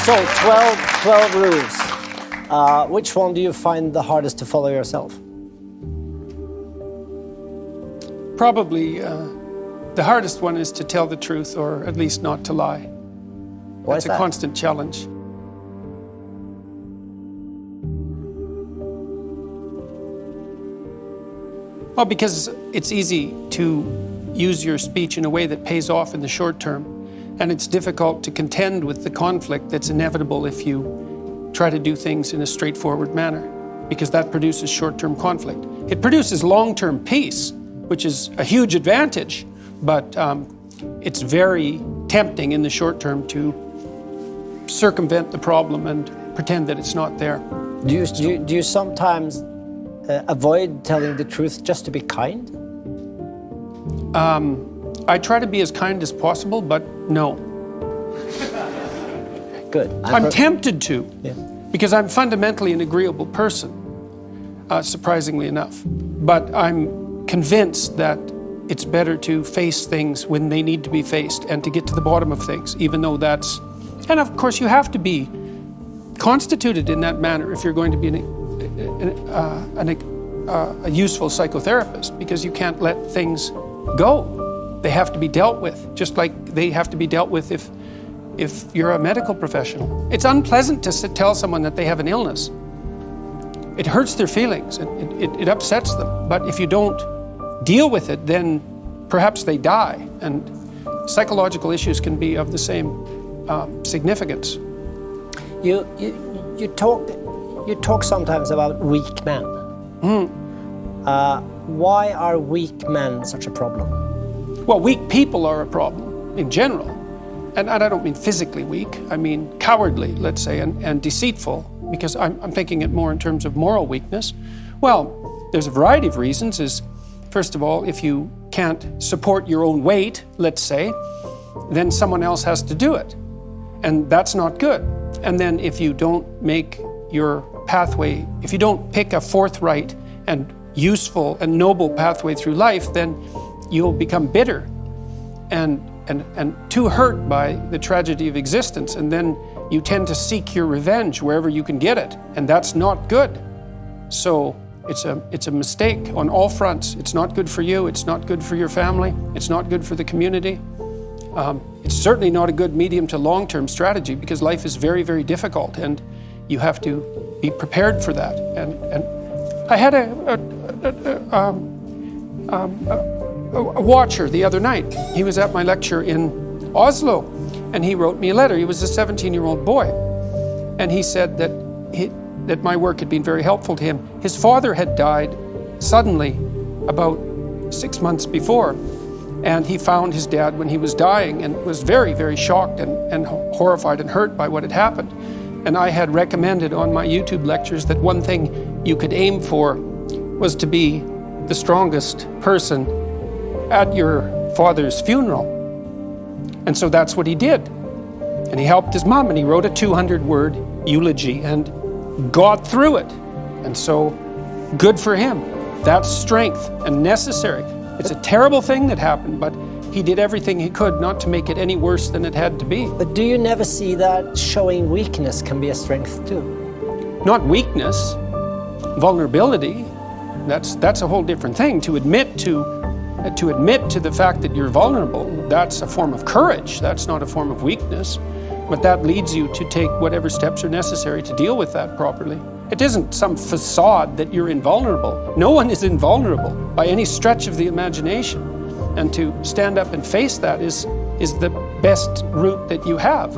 So, 12 rules. Which one do you find the hardest to follow yourself? Probably the hardest one is to tell the truth, or at least not to lie. Why is It's a that? constant challenge. Well, because it's easy to use your speech in a way that pays off in the short term, and it's difficult to contend with the conflict that's inevitable if you try to do things in a straightforward manner, because that produces short-term conflict. It produces long-term peace, which is a huge advantage, but it's very tempting in the short term to circumvent the problem and pretend that it's not there. Do you sometimes avoid telling the truth just to be kind? I try to be as kind as possible, but no. Good. I'm tempted to, Yeah. because I'm fundamentally an agreeable person, surprisingly enough. But I'm convinced that it's better to face things when they need to be faced and to get to the bottom of things, even though that's... And of course, you have to be constituted in that manner if you're going to be a useful psychotherapist, because you can't let things go. They have to be dealt with, just like they have to be dealt with if you're a medical professional. It's unpleasant to tell someone that they have an illness. It hurts their feelings, it upsets them. But if you don't deal with it, then perhaps they die. And psychological issues can be of the same significance. You talk sometimes about weak men. Why are weak men such a problem? Well, weak people are a problem in general. And I don't mean physically weak, I mean cowardly, let's say, and deceitful, because I'm thinking it more in terms of moral weakness. Well, there's a variety of reasons. First of all, if you can't support your own weight, let's say, then someone else has to do it. And that's not good. And then if you don't make your pathway, if you don't pick a forthright and useful and noble pathway through life, then you'll become bitter and too hurt by the tragedy of existence. And then you tend to seek your revenge wherever you can get it. And that's not good. So it's a mistake on all fronts. It's not good for you. It's not good for your family. It's not good for the community. It's certainly not a good medium to long-term strategy, because life is very, very difficult, and you have to be prepared for that. And I had a watcher the other night. He was at my lecture in Oslo, and he wrote me a letter. He was a 17-year-old boy, and he said that my work had been very helpful to him. His father had died suddenly about 6 months before, and he found his dad when he was dying and was very, very shocked and horrified and hurt by what had happened. And I had recommended on my YouTube lectures that one thing you could aim for was to be the strongest person at your father's funeral. And so that's what he did. And he helped his mom, and he wrote a 200-word eulogy and got through it. And so, good for him. That's strength and necessary. It's a terrible thing that happened, but he did everything he could not to make it any worse than it had to be. But do you never see that showing weakness can be a strength too? Not weakness, vulnerability. That's a whole different thing. To admit to the fact that you're vulnerable, that's a form of courage. That's not a form of weakness. But that leads you to take whatever steps are necessary to deal with that properly. It isn't some facade that you're invulnerable. No one is invulnerable by any stretch of the imagination. And to stand up and face that is the best route that you have.